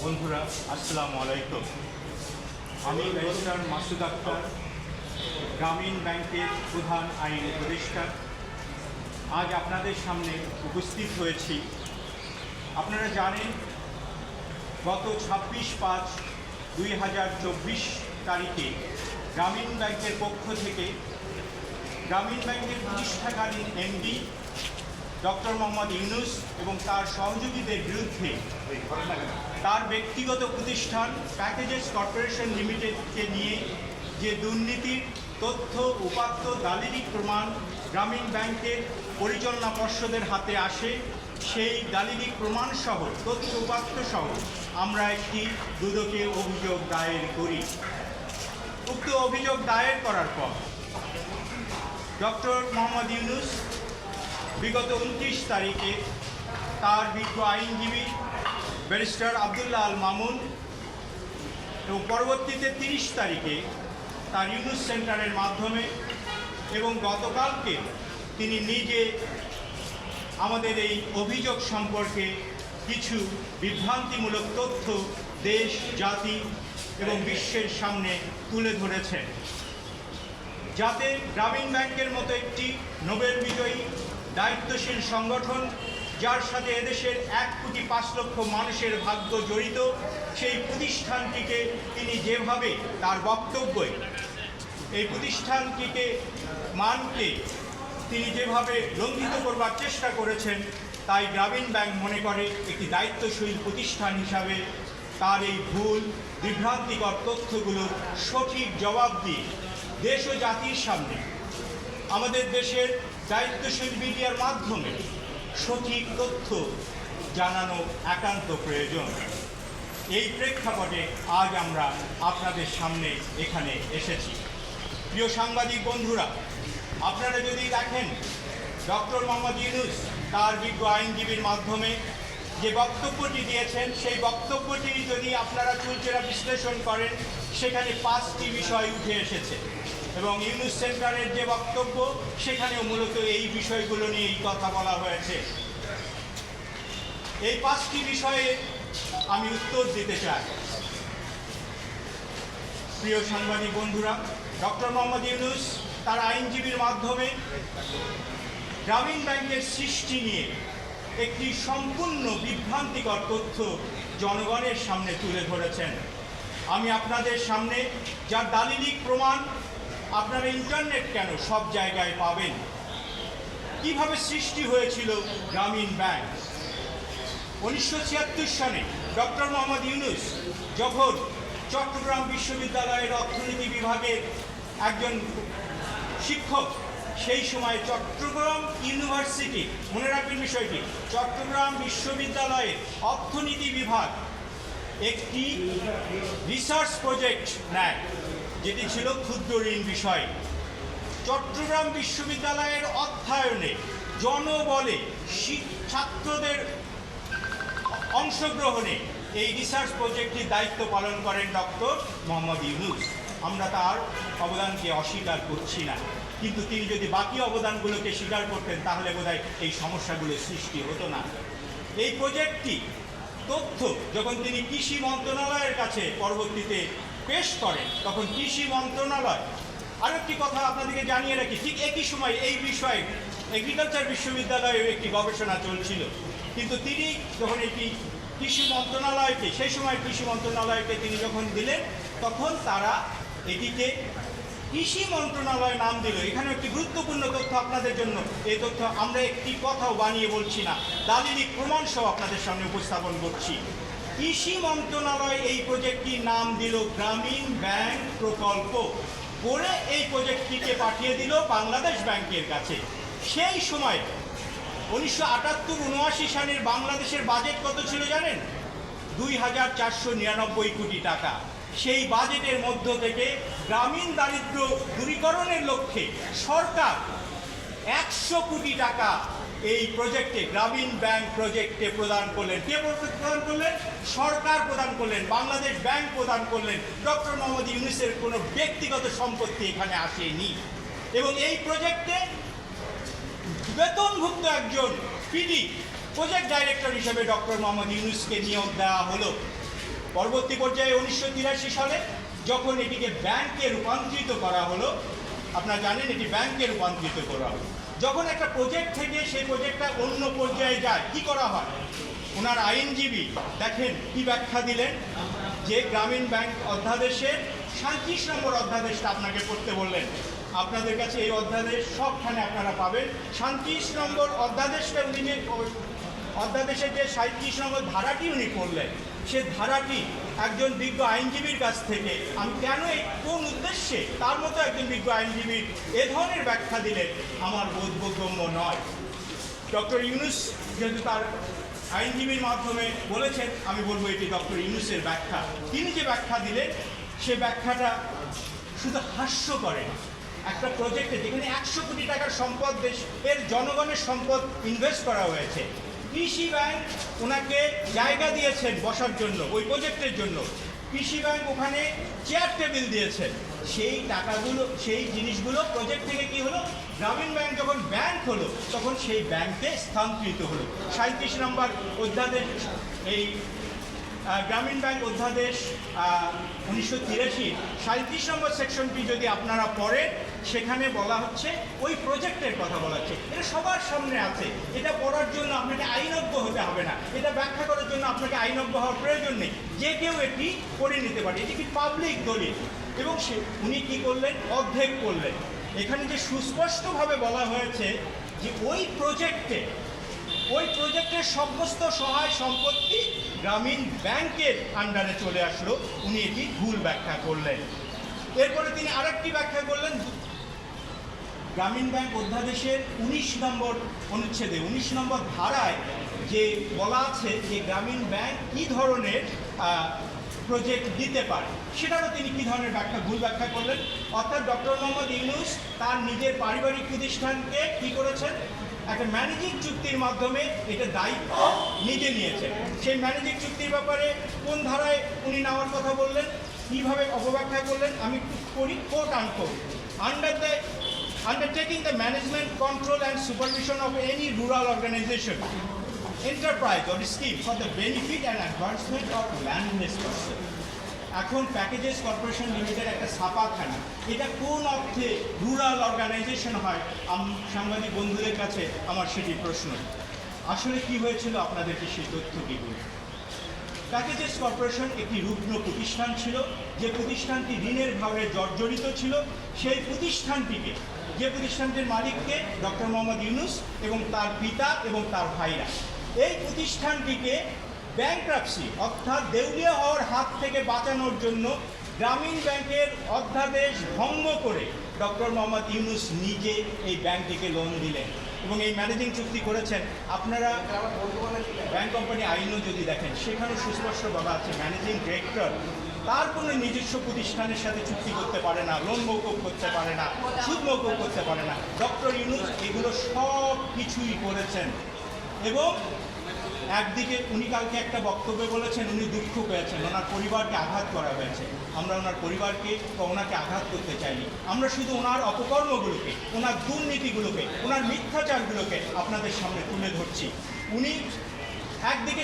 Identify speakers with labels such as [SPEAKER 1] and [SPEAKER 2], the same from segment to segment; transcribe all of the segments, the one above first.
[SPEAKER 1] বন্ধুরা আসসালামু আলাইকুম। আমি ব্যারিস্টার মাসুদ আক্তার, গ্রামীণ ব্যাংকের প্রধান আইন উপদেষ্টা। আজ আপনাদের সামনে উপস্থিত হয়েছি। আপনারা জানেন, গত 26/5/2024 তারিখে গ্রামীণ ব্যাংকের পক্ষ থেকে গ্রামীণ ব্যাংকের প্রতিষ্ঠাকালীন এমডি ডক্টর মোহাম্মদ ইউনুস এবং তার সহযোগীদের বিরুদ্ধে তার ব্যক্তিগত প্রতিষ্ঠান প্যাকেজেস কর্পোরেশন লিমিটেডকে নিয়ে যে দুর্নীতির তথ্য, উপাত্ত, দালিলিক প্রমাণ গ্রামীণ ব্যাংকের পরিচালনা পর্ষদের হাতে আসে, সেই দালিলিক প্রমাণসহ তথ্য উপাত্তসহ আমরা একটি দুদকে অভিযোগ দায়ের করি। উক্ত অভিযোগ দায়ের করার পর ডক্টর মোহাম্মদ ইউনুস বিগত 29 তারিখে তার বিজ্ঞ আইনজীবী ব্যারিস্টার আবদুল্লাহ আল মামুন এবং পরবর্তীতে 30 তারিখে তার ইউনুস সেন্টারের মাধ্যমে এবং গতকালকে তিনি নিজে আমাদের এই অভিযোগ সম্পর্কে কিছু বিভ্রান্তিমূলক তথ্য দেশ, জাতি এবং বিশ্বের সামনে তুলে ধরেছেন, যাতে গ্রামীণ ব্যাংকের মতো একটি নোবেল বিজয়ী দায়িত্বশীল সংগঠন, যার সাথে এদেশের 1,05,00,000 মানুষের ভাগ্য জড়িত, সেই প্রতিষ্ঠানটিকে তিনি যেভাবে তার বক্তব্যে এই প্রতিষ্ঠানটিকে মানকে তিনি যেভাবে লঙ্ঘিত করবার চেষ্টা করেছেন, তাই গ্রামীণ ব্যাংক মনে করে একটি দায়িত্বশীল প্রতিষ্ঠান হিসাবে তার এই ভুল বিভ্রান্তিকর তথ্যগুলোর সঠিক জবাব দিয়ে দেশ ও জাতির সামনে আমাদের দেশের দায়িত্বশীল মিডিয়ার মাধ্যমে সঠিক তথ্য জানানো একান্ত প্রয়োজন। এই প্রেক্ষাপটে আজ আমরা আপনাদের সামনে এখানে এসেছি। প্রিয় সাংবাদিক বন্ধুরা, আপনারা যদি দেখেন, ডক্টর মোহাম্মদ ইউনুস তার বিজ্ঞ আইনজীবীর মাধ্যমে যে বক্তব্যটি দিয়েছেন, সেই বক্তব্যটি যদি আপনারা চুলচেরা বিশ্লেষণ করেন, সেখানে 5টি বিষয় উঠে এসেছে এবং ইউনুস সেন্টারের যে বক্তব্য, সেখানেও মূলত এই বিষয়গুলো নিয়েই কথা বলা হয়েছে। এই 5টি বিষয়ে আমি উত্তর দিতে চাই। প্রিয় সাংবাদিক বন্ধুরা, ডক্টর মোহাম্মদ ইউনুস তার আইনজীবীর মাধ্যমে গ্রামীণ ব্যাংকের সৃষ্টি নিয়ে একটি সম্পূর্ণ বিভ্রান্তিকর তথ্য জনগণের সামনে তুলে ধরেছেন। আমি আপনাদের সামনে যার দালিলিক প্রমাণ আপনারা ইন্টারনেট কেন সব জায়গায় পাবেন। কিভাবে সৃষ্টি হয়েছিল গ্রামীণ ব্যাংক? 1976 সালে ডক্টর মোহাম্মদ ইউনুস যখন চট্টগ্রাম বিশ্ববিদ্যালয়ের অর্থনীতি বিভাগের একজন শিক্ষক, সেই সময় চট্টগ্রাম ইউনিভার্সিটি, মনে রাখবেন বিষয়টি, চট্টগ্রাম বিশ্ববিদ্যালয়ের অর্থনীতি বিভাগ একটি রিসার্চ প্রজেক্ট নেয়, যেটি ছিল ক্ষুদ্র ঋণ বিষয়। চট্টগ্রাম বিশ্ববিদ্যালয়ের অর্থায়নে, জনবলে, ছাত্রদের অংশগ্রহণে এই রিসার্চ প্রজেক্টটির দায়িত্ব পালন করেন ডক্টর মোহাম্মদ ইউনুস। আমরা তার অবদানকে অস্বীকার করছি না, কিন্তু তিনি যদি বাকি অবদানগুলোকে স্বীকার করতেন, তাহলে বোধহয় এই সমস্যাগুলোর সৃষ্টি হতো না। এই প্রজেক্টটি তথ্য যখন তিনি কৃষি মন্ত্রণালয়ের কাছে পরবর্তীতে পেশ করেন, তখন কৃষি মন্ত্রণালয়, আরেকটি কথা আপনাদেরকে জানিয়ে রাখি, ঠিক একই সময় এই বিষয়ে এগ্রিকালচার বিশ্ববিদ্যালয়ের একটি গবেষণা চলছিল, কিন্তু তিনি যখন এটি কৃষি মন্ত্রণালয়কে, সেই সময় কৃষি মন্ত্রণালয়কে তিনি যখন দিলেন, তখন তারা এটিকে কৃষি মন্ত্রণালয় নাম দিল। এখানে একটি গুরুত্বপূর্ণ তথ্য আপনাদের জন্য, এই তথ্য আমরা একটি কথাও বানিয়ে বলছি না, দালিলিক প্রমাণ সহ আপনাদের সামনে উপস্থাপন করছি। কৃষি মন্ত্রণালয় এই প্রজেক্টটির নাম দিল গ্রামীণ ব্যাংক প্রকল্প, করে এই প্রজেক্টটিকে পাঠিয়ে দিল বাংলাদেশ ব্যাংকের কাছে। সেই সময় 1978-79 সালের বাংলাদেশের বাজেট কত ছিল জানেন? 2,499 কোটি টাকা। সেই বাজেটের মধ্য থেকে গ্রামীণ দারিদ্র্য দূরীকরণের লক্ষ্যে সরকার 100 কোটি টাকা এই প্রজেক্টে, গ্রামীণ ব্যাংক প্রজেক্টে প্রদান করলেন। কে প্রদান করলেন? সরকার প্রদান করলেন, বাংলাদেশ ব্যাংক প্রদান করলেন। ডক্টর মোহাম্মদ ইউনুসের কোনো ব্যক্তিগত সম্পত্তি এখানে আসেনি। এবং এই প্রজেক্টে বেতনভুক্ত একজন পিডি প্রজেক্ট ডাইরেক্টর হিসেবে ডক্টর মোহাম্মদ ইউনুসকে নিয়োগ দেওয়া হলো। পরবর্তী পর্যায়ে 1983 সালে যখন এটিকে ব্যাংকে রূপান্তরিত করা হলো, আপনারা জানেন এটি ব্যাংকে রূপান্তরিত করা হলো। যখন একটা প্রজেক্ট থেকে সেই প্রজেক্টটা অন্য পর্যায়ে যায়, কি করা হয়? ওনার আইনজীবী দেখেন কি ব্যাখ্যা দিলেন, যে গ্রামীণ ব্যাংক অধ্যাদেশের 37 নম্বর অধ্যাদেশটা আপনাকে পড়তে বললেন। আপনাদের কাছে এই অধ্যাদেশ সবখানে আপনারা পাবেন। 37 নম্বর অধ্যাদেশটা উনি যে অধ্যাদেশের যে 37 নম্বর ধারাটি উনি পড়লেন, সে ধারাটি একজন বিজ্ঞ আইনজীবীর কাছ থেকে আমি কেন কোন উদ্দেশ্যে তার মতো একজন বিজ্ঞ আইনজীবী এ ধরনের ব্যাখ্যা দিলেন আমার বোধগম্য নয়। ডক্টর ইউনূস যেহেতু তার আইনজীবীর মাধ্যমে বলেছেন, আমি বলবো এটি ডক্টর ইউনূসের ব্যাখ্যা। তিনি যে ব্যাখ্যা দিলেন সে ব্যাখ্যাটা শুধু হাস্য করে না। একটা প্রজেক্টে যেখানে 100 কোটি টাকার সম্পদ, দেশের জনগণের সম্পদ ইনভেস্ট করা হয়েছে, কৃষি ব্যাংক ওনাকে জায়গা দিয়েছেন বসার জন্য, ওই প্রজেক্টের জন্য কৃষি ব্যাংক ওখানে চেয়ার টেবিল দিয়েছেন, সেই টাকাগুলো, সেই জিনিসগুলো প্রজেক্ট থেকে কি হলো, গ্রামীণ ব্যাংক যখন ব্যাংক হলো তখন সেই ব্যাংকে স্থানান্তরিত হলো। 37 নম্বর অধ্যাদেশ, এই গ্রামীণ ব্যাংক অধ্যাদেশ 1983 37 নম্বর সেকশনটি যদি আপনারা পড়েন, সেখানে বলা হচ্ছে ওই প্রজেক্টের কথা বলা হচ্ছে। এটা সবার সামনে আছে, এটা পড়ার জন্য আপনাকে আইনজ্ঞ হতে হবে না, এটা ব্যাখ্যা করার জন্য আপনাকে আইনজ্ঞ হওয়ার প্রয়োজন নেই, যে কেউ এটি পড়ে নিতে পারে। এটি কি পাবলিক দলিল, এবং উনি কি করলেন, অর্ধেক করলেন। এখানে যে সুস্পষ্টভাবে বলা হয়েছে যে ওই প্রজেক্টের সমস্ত সহায় সম্পত্তি গ্রামীণ ব্যাংকের আন্ডারে চলে আসলো, উনি এটি ভুল ব্যাখ্যা করলেন। এরপরে তিনি আরেকটি ব্যাখ্যা করলেন, গ্রামীণ ব্যাংক অধ্যাদেশের 19 নম্বর অনুচ্ছেদে 19 নম্বর ধারায় যে বলা আছে যে গ্রামীণ ব্যাংক কী ধরনের প্রজেক্ট দিতে পারে, সেটারও তিনি কী ধরনের ভুল ব্যাখ্যা করলেন। অর্থাৎ ডক্টর মোহাম্মদ ইউনূস তার নিজের পারিবারিক প্রতিষ্ঠানকে কী করেছেন, একটা ম্যানেজিং চুক্তির মাধ্যমে এটা দায়িত্ব নিজে নিয়েছেন। সেই ম্যানেজিং চুক্তির ব্যাপারে কোন ধারায় উনি নেওয়ার কথা বললেন, কীভাবে অপব্যাখ্যা করলেন, আমি একটু করি, coat unquote. Undertaking the management, control and supervision of any rural organization, enterprise or scheme for the benefit and advancement of landless person. এখন প্যাকেজেস কর্পোরেশন লিমিটেড একটা ছাপাখানা, এটা কোন অর্থে রুরাল অর্গানাইজেশন হয়? সাংবাদিক বন্ধুদের কাছে আমার সেটি প্রশ্ন। আসলে কি হয়েছিল আপনাদেরকে সেই তথ্যটি বলি। প্যাকেজেস কর্পোরেশন একটি রুগ্ন প্রতিষ্ঠান ছিল, যে প্রতিষ্ঠানটি ঋণের ভারে জর্জরিত ছিল। সেই প্রতিষ্ঠানটিকে, যে প্রতিষ্ঠানটির মালিককে ডক্টর মোহাম্মদ ইউনূস এবং তার পিতা এবং তার ভাইরা, এই প্রতিষ্ঠানটিকে ব্যাংক্রাপসি অর্থাৎ দেউলিয়া হওয়ার হাত থেকে বাঁচানোর জন্য গ্রামীণ ব্যাংকের অধ্যাদেশ ভঙ্গ করে ডক্টর মোহাম্মদ ইউনূস নিজে এই ব্যাংকটিকে লোন দিলেন এবং এই ম্যানেজিং চুক্তি করেছেন। আপনারা ব্যাংক কোম্পানি আইনও যদি দেখেন, সেখানে সুস্পষ্ট বলা আছে ম্যানেজিং ডিরেক্টর তার কোনো নিজস্ব প্রতিষ্ঠানের সাথে চুক্তি করতে পারে না, লোন মৌকুব করতে পারে না, সুদ মৌকুব করতে পারে না। ডক্টর ইউনূস এগুলো সব কিছুই করেছেন। এবং একদিকে উনি কালকে একটা বক্তব্যে বলেছেন উনি দুঃখ পেয়েছেন, ওনার পরিবারকে আঘাত করা হয়েছে। আমরা ওনার পরিবারকে বা ওনাকে আঘাত করতে চাইনি, আমরা শুধু ওনার অপকর্মগুলোকে, ওনার দুর্নীতিগুলোকে, ওনার মিথ্যাচারগুলোকে আপনাদের সামনে তুলে ধরছি। উনি একদিকে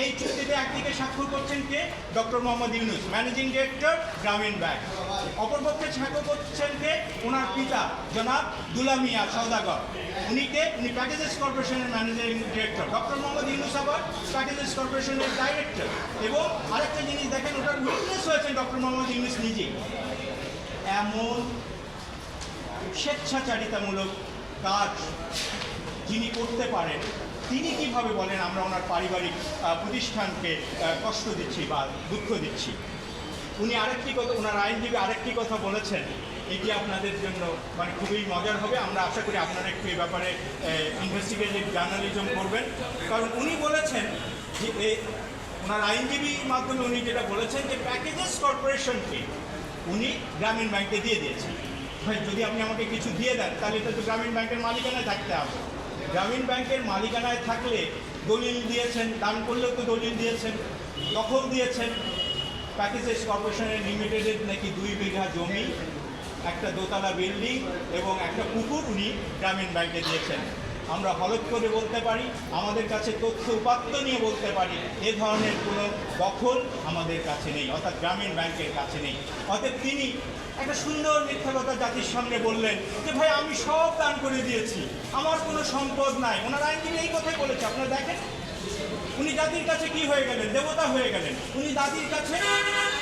[SPEAKER 1] এই চুক্তিতে একদিকে স্বাক্ষর করছেন কে, doctor Muhammad Yunus, managing director Grameen bank. অপরপক্ষে স্বাক্ষর করছেন কে, ওনার পিতা জনাব দুলা মিয়া সওদাগর। উনি প্যাকেজেস কর্পোরেশনের managing director, doctor Muhammad Yunus আবার প্যাকেজেস কর্পোরেশনের ডাইরেক্টর। এবং আরেকটা জিনিস দেখেন, ওটার উইটনেস হয়েছেন ডক্টর মোহাম্মদ ইউনূস নিজেই। এমন স্বেচ্ছাচারিতামূলক কাজ যিনি করতে পারেন, তিনি কিভাবে বলেন আমরা ওনার পারিবারিক প্রতিষ্ঠানকে কষ্ট দিচ্ছি বা দুঃখ দিচ্ছি। উনি আরেকটি কথা, ওনার আইনজীবী আরেকটি কথা বলেছেন, এটি আপনাদের জন্য মানে খুবই মজার হবে। আমরা আশা করি আপনারা একটু এই ব্যাপারে ইনভেস্টিগেটিভ জার্নালিজম করবেন। কারণ উনি বলেছেন যে ওনার আইনজীবীর মাধ্যমে উনি যেটা বলেছেন যে প্যাকেজেস কর্পোরেশনকে উনি গ্রামীণ ব্যাংকে দিয়ে দিয়েছেন। ভাই, যদি আপনি আমাকে কিছু দিয়ে দেন তাহলে এটা তো গ্রামীণ ব্যাংকের মালিকানায় থাকতে হবে। গ্রামীণ ব্যাংকের মালিকানায় থাকলে দলিল দিয়েছেন, দান করলেও তো দলিল দিয়েছেন, দখল দিয়েছেন। প্যাকেজেস কর্পোরেশনের লিমিটেডের নাকি 2 বিঘা জমি, একটা দোতলা বিল্ডিং এবং একটা পুকুর উনি গ্রামীণ ব্যাংকে দিয়েছেন। আমরা হলফ করে বলতে পারি, আমাদের কাছে তথ্য উপাত্ত নিয়ে বলতে পারি, এ ধরনের কোনো দখল আমাদের কাছে নেই, অর্থাৎ গ্রামীণ ব্যাংকের কাছে নেই। অতএব তিনি একটা সুন্দর মিথ্যা কথা জাতির সামনে বললেন যে ভাই আমি সব দান করে দিয়েছি, আমার কোনো সম্পদ নাই। ওনার আইনজীবী এই কথাই বলেছে, আপনারা দেখেন। উনি জাতির কাছে কি হয়ে গেলেন? দেবতা হয়ে গেলেন। উনি জাতির কাছে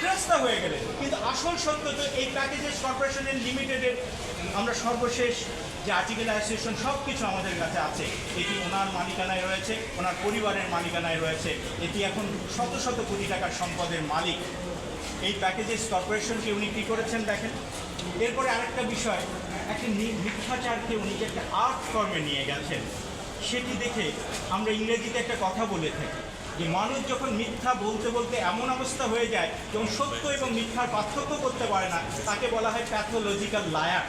[SPEAKER 1] ফেরেশতা হয়ে গেলেন। কিন্তু আসল সত্য তো এই প্যাকেজেস কর্পোরেশনের লিমিটেডের আমরা সর্বশেষ যে আর্টিকেল অ্যাসোসিয়েশন সব কিছু আমাদের কাছে আছে। এটি ওনার মালিকানায় রয়েছে, ওনার পরিবারের মালিকানায় রয়েছে। এটি এখন শত শত কোটি টাকার সম্পদের মালিক। এই প্যাকেজেস কর্পোরেশনকে উনি কী করেছেন দেখেন। এরপরে আরেকটা বিষয়, একটা মিথ্যাচারকে উনি যে একটা আর্ট ফর্মে নিয়ে গেছেন, সেটি দেখে আমরা ইংরেজিতে একটা কথা বলে থাকি যে মানুষ যখন মিথ্যা বলতে বলতে এমন অবস্থা হয়ে যায় যখন সত্য এবং মিথ্যার পার্থক্য করতে পারে না, তাকে বলা হয় প্যাথোলজিক্যাল লায়ার।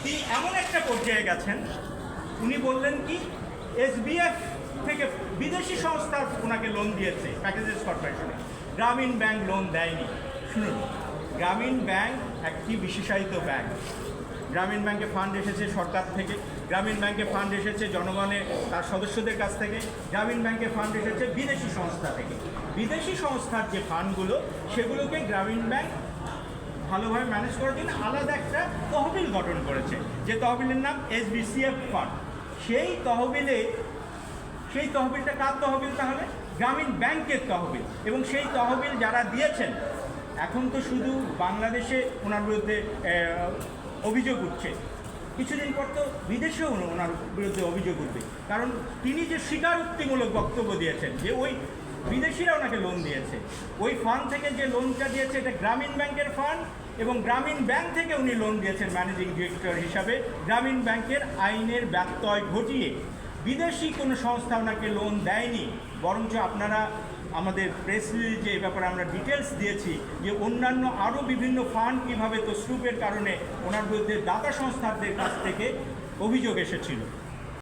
[SPEAKER 1] তিনি এমন একটা পর্যায়ে গেছেন, উনি বললেন কি এসবিএফ থেকে বিদেশি সংস্থা ওনাকে লোন দিয়েছে প্যাকেজেস কর্পোরেশনে, গ্রামীণ ব্যাংক লোন দেয়নি। শুনুন, গ্রামীণ ব্যাংক একটি বিশেষায়িত ব্যাংক। গ্রামীণ ব্যাংকে ফান্ড এসেছে সরকার থেকে, গ্রামীণ ব্যাংকে ফান্ড এসেছে জনগণের তার সদস্যদের কাছ থেকে, গ্রামীণ ব্যাংকে ফান্ড এসেছে বিদেশি সংস্থা থেকে। বিদেশি সংস্থার যে ফান্ডগুলো সেগুলোকে গ্রামীণ ব্যাংক ভালোভাবে ম্যানেজ করার জন্য আলাদা একটা তহবিল গঠন করেছে, যে তহবিলের নাম এসবিসিএফ ফান্ড। সেই তহবিলটা কার তহবিল? তাহলে গ্রামীণ ব্যাংকের তহবিল। এবং সেই তহবিল যারা দিয়েছেন, এখন তো শুধু বাংলাদেশে ওনার বিরুদ্ধে অভিযোগ উঠছে, কিছুদিন পর তো বিদেশেও ওনার বিরুদ্ধে অভিযোগ উঠবে। কারণ তিনি যে স্বীকারোক্তিমূলক বক্তব্য দিয়েছেন যে ওই বিদেশিরা ওনাকে লোন দিয়েছে, ওই ফান্ড থেকে যে লোনটা দিয়েছে এটা গ্রামীণ ব্যাংকের ফান্ড, এবং গ্রামীণ ব্যাংক থেকে উনি লোন দিয়েছেন ম্যানেজিং ডিরেক্টর হিসাবে। গ্রামীণ ব্যাংকের আইনের ব্যত্যয় ঘটিয়ে বিদেশি কোনো সংস্থা ওনাকে লোন দেয়নি। বরঞ্চ আপনারা আমাদের প্রেস রিলিজে এই ব্যাপারে আমরা ডিটেলস দিয়েছি যে অন্যান্য আরও বিভিন্ন ফান্ড কীভাবে তসরুপের কারণে ওনার বিরুদ্ধে দাতা সংস্থাদের কাছ থেকে অভিযোগ এসেছিল।